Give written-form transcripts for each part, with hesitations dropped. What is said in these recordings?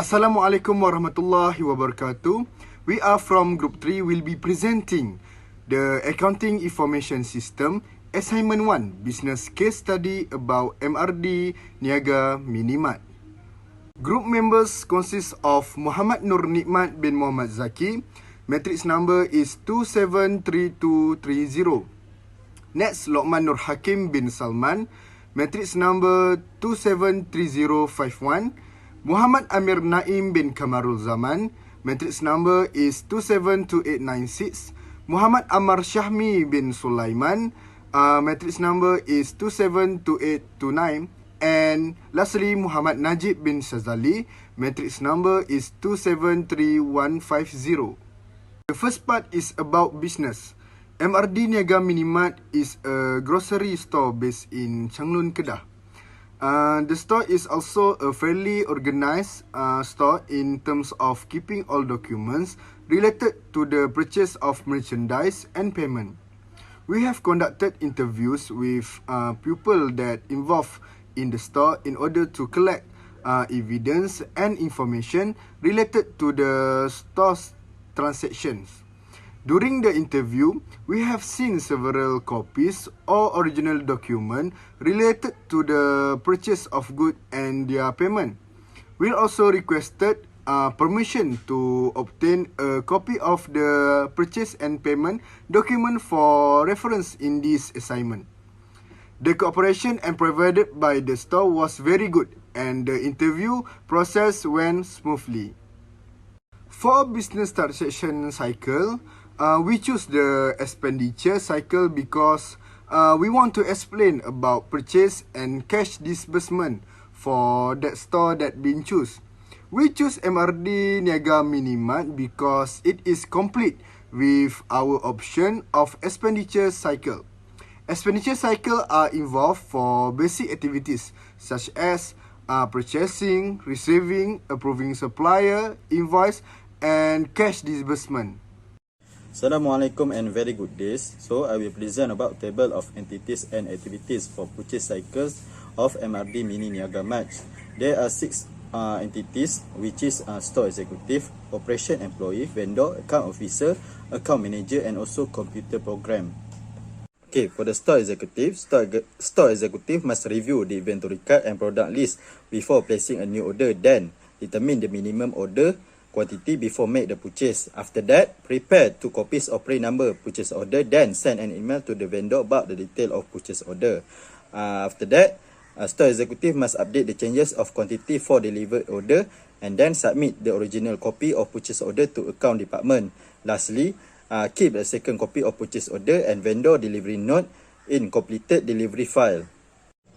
Assalamualaikum warahmatullahi wabarakatuh. We are from Group 3. We'll be presenting the Accounting Information System Assignment 1 Business Case Study about MRD Niaga Minimat. Group members consist of Muhammad Nur Nikmat bin Muhammad Zaki. Matrix number is 273230. Next, Lokman Nur Hakim bin Salman. Matrix number 273051. Muhammad Amir Naim bin Kamarul Zaman. Matrix number is 272896. Muhammad Ammar Syahmi bin Sulaiman. Matrix number is 272829. And lastly, Muhammad Najib bin Shazali. Matrix number is 273150. The first part is about business. MRD Niaga Minimat is a grocery store based in Changlun, Kedah. The store is also a fairly organized store in terms of keeping all documents related to the purchase of merchandise and payment. We have conducted interviews with people that involved in the store in order to collect evidence and information related to the store's transactions. During the interview, we have seen several copies or original document related to the purchase of goods and their payment. We also requested permission to obtain a copy of the purchase and payment document for reference in this assignment. The cooperation and provided by the store was very good and the interview process went smoothly. For business transaction cycle, we choose the expenditure cycle because we want to explain about purchase and cash disbursement for that store that been choose. We choose MRD Niaga Minimat because it is complete with our option of expenditure cycle. Expenditure cycle are involved for basic activities such as purchasing, receiving, approving supplier, invoice, and cash disbursement. Assalamualaikum and very good days. So I will present about table of entities and activities for purchase cycles of MRD Mini Niaga Match. There are 6 entities, which is store executive, operation employee, vendor, account officer, account manager, and also computer program. Okay, for the store executive, store executive must review the inventory card and product list before placing a new order. Then determine the minimum order quantity before make the purchase. After that, prepare 2 copies of print number purchase order. Then send an email to the vendor about the detail of purchase order. After that, store executive must update the changes of quantity for delivered order and then submit the original copy of purchase order to account department. Lastly, keep a second copy of purchase order and vendor delivery note in completed delivery file.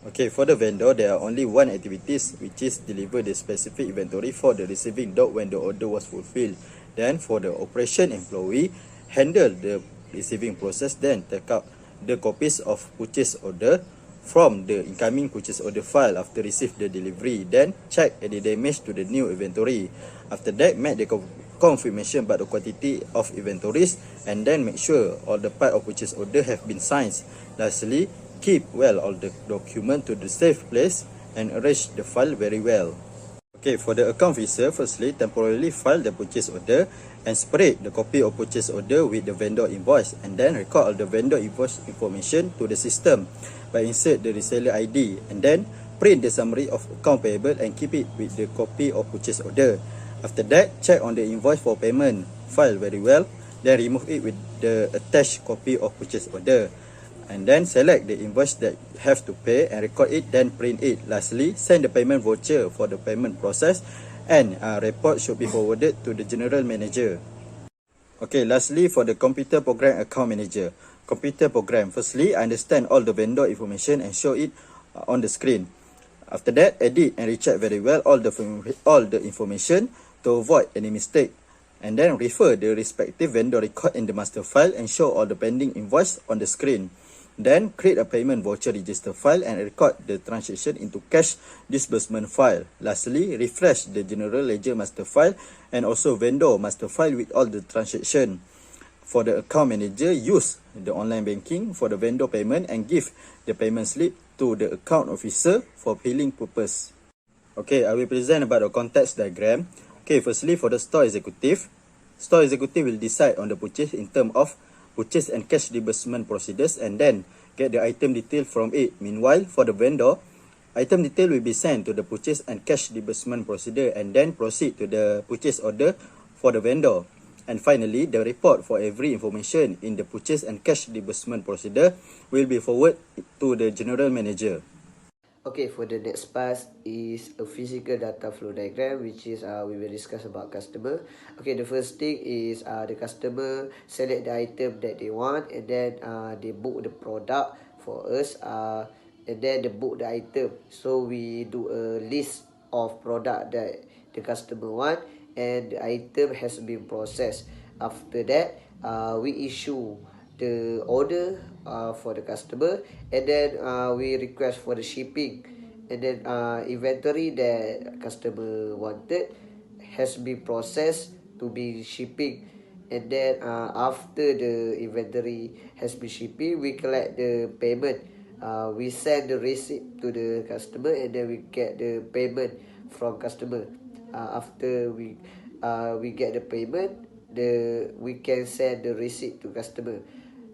Okay, for the vendor, there are only 1 activities, which is deliver the specific inventory for the receiving date when the order was fulfilled. Then for the operation employee, handle the receiving process, then take out the copies of purchase order from the incoming purchase order file after receive the delivery. Then check any damage to the new inventory. After that, make the confirmation about the quantity of inventories and then make sure all the part of purchase order have been signed. Lastly, keep well all the document to the safe place and arrange the file very well. Okay, for the account officer, firstly, temporarily file the purchase order and spread the copy of purchase order with the vendor invoice and then record all the vendor invoice information to the system by insert the reseller ID and then print the summary of account payable and keep it with the copy of purchase order. After that, check on the invoice for payment, file very well, then remove it with the attached copy of purchase order. And then select the invoice that have to pay and record it, then print it. Lastly, send the payment voucher for the payment process and report should be forwarded to the general manager. Okay, lastly, for the computer program account manager. Computer program, firstly, understand all the vendor information and show it on the screen. After that, edit and recheck very well all the information to avoid any mistake. And then refer the respective vendor record in the master file and show all the pending invoice on the screen. Then create a payment voucher register file and record the transaction into cash disbursement file. Lastly, refresh the general ledger master file and also vendor master file with all the transaction. For the account manager, use the online banking for the vendor payment and give the payment slip to the account officer for billing purpose. Okay, I will present about the context diagram. Okay, firstly for the store executive. Store executive will decide on the purchase in terms of purchase and cash disbursement procedures and then get the item detail from it. Meanwhile, for the vendor, item detail will be sent to the purchase and cash disbursement procedure and then proceed to the purchase order for the vendor. And finally, the report for every information in the purchase and cash disbursement procedure will be forwarded to the general manager. Okay, for the next part is a physical data flow diagram, which is we will discuss about customer. Okay, the first thing is the customer select the item that they want, and then they book the product for us, and then they book the item. So we do a list of product that the customer want, and the item has been processed. After that, we issue the order for the customer, and then we request for the shipping, and then inventory that customer wanted has been processed to be shipping, and then after the inventory has been shipping, we collect the payment. We send the receipt to the customer, and then we get the payment from customer. After we get the payment, we can send the receipt to customer.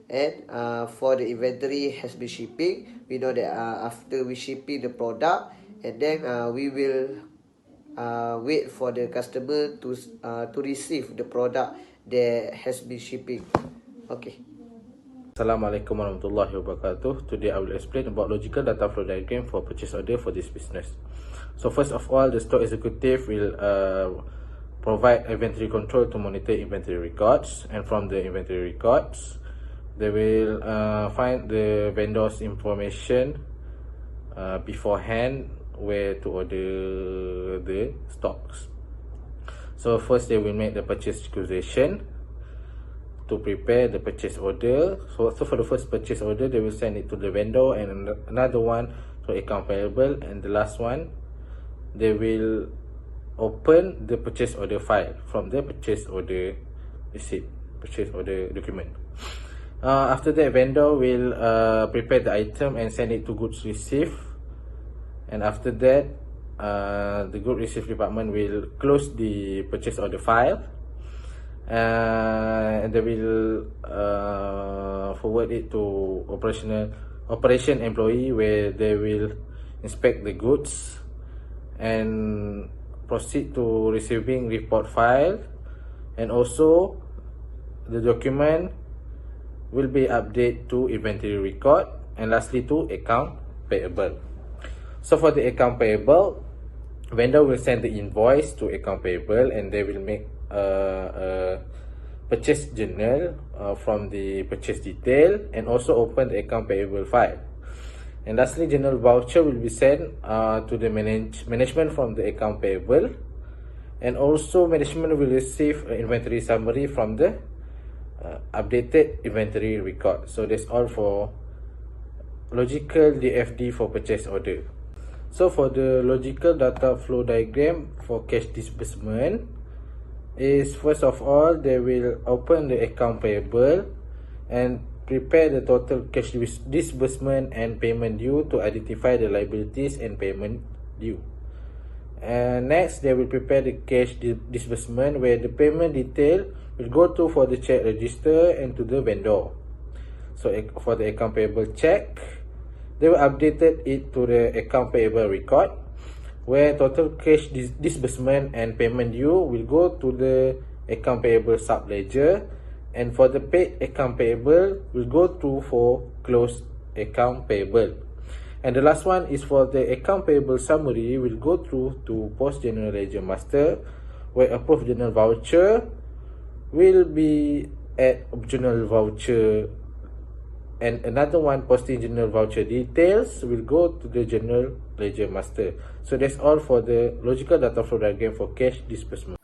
And for the inventory has been shipping, we know that after we shipping the product, and then we will wait for the customer to receive the product that has been shipping. Okay. Assalamualaikum warahmatullahi wabarakatuh. Today I will explain about logical data flow diagram for purchase order for this business. So first of all, the store executive will provide inventory control to monitor inventory records, and from the inventory records, they will find the vendor's information beforehand where to order the stocks. So first they will make the purchase requisition to prepare the purchase order. So for the first purchase order, they will send it to the vendor, and another one to account payable, and the last one they will open the purchase order file from the purchase order receipt, purchase order document. After that, vendor will prepare the item and send it to goods received, and after that the goods received department will close the purchase order file, and they will forward it to operation employee, where they will inspect the goods and proceed to receiving report file, and also the document will be updated to inventory record, and lastly to account payable. So for the account payable, vendor will send the invoice to account payable, and they will make a purchase journal from the purchase detail, and also open the account payable file. And lastly, general voucher will be sent to the management from the account payable, and also management will receive an inventory summary from the updated inventory record. So that's all for logical DFD for purchase order. So for the logical data flow diagram for cash disbursement is, first of all, they will open the account payable and prepare the total cash disbursement and payment due to identify the liabilities and payment due. And next, they will prepare the cash disbursement, where the payment detail will go to for the check register and to the vendor. So for the account payable check, they will update it to the account payable record, where total cash disbursement and payment due will go to the account payable sub ledger, and for the paid account payable will go to for closed account payable. And the last one is for the account payable summary will go through to post general ledger master, where approved general voucher will be at optional voucher, and another one, posting general voucher details, will go to the general ledger master. So that's all for the logical data flow diagram for cash disbursement.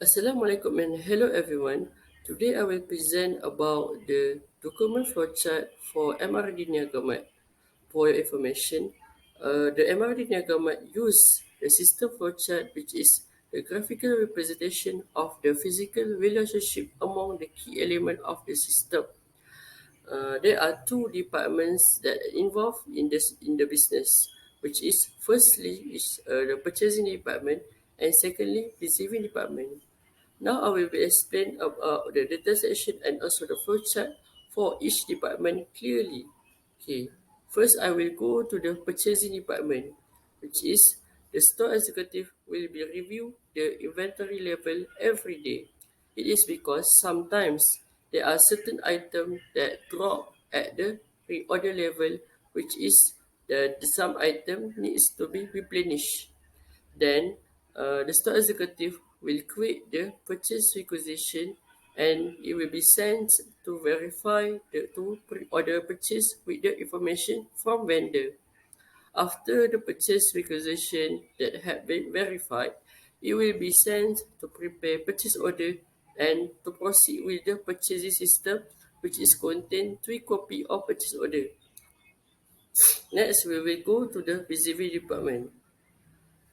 Assalamualaikum and hello everyone. Today I will present about the document flowchart for MRD Niagamat. For your information, the MRD Niagamat use the system flowchart, which is the graphical representation of the physical relationship among the key element of the system. There are two departments that are involved in the business, which is firstly is the purchasing department and secondly receiving department. Now I will be explain about the data section and also the flowchart for each department clearly. Okay, first I will go to the purchasing department, which is the store executive will be review the inventory level every day. It is because sometimes there are certain items that drop at the pre-order level, which is some item needs to be replenished. Then the store executive will create the purchase requisition and it will be sent to verify the to pre-order purchase with the information from vendor. After the purchase requisition that have been verified, it will be sent to prepare purchase order and to proceed with the purchasing system, which is contain 3 copy of purchase order. Next, we will go to the receiving department.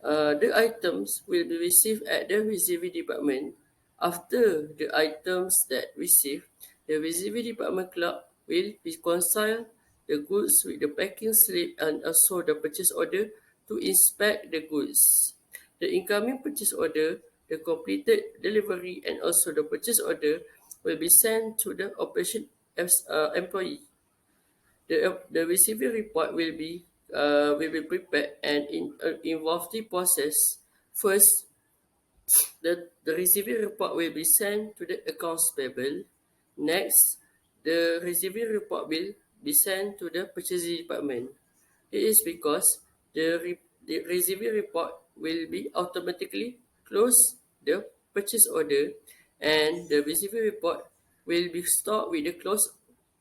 The items will be received at the receiving department. After the items that received, the receiving department clerk will reconcile the goods with the packing slip and also the purchase order to inspect the goods. The incoming purchase order, the completed delivery, and also the purchase order will be sent to the operation employee. The receiving report will be prepared and involve the process. First, the receiving report will be sent to the accounts payable. Next, the receiving report will be sent to the purchasing department. It is because the receiving report will be automatically close the purchase order and the receiving report will be stored with the closed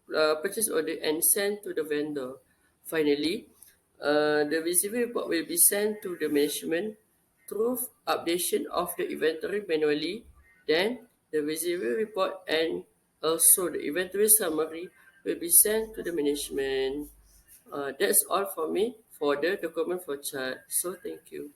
purchase order and sent to the vendor. Finally, the receiving report will be sent to the management through updation of the inventory manually. Then the receiving report and also the inventory summary will be sent to the management. That's all for me for the document for chat. So thank you.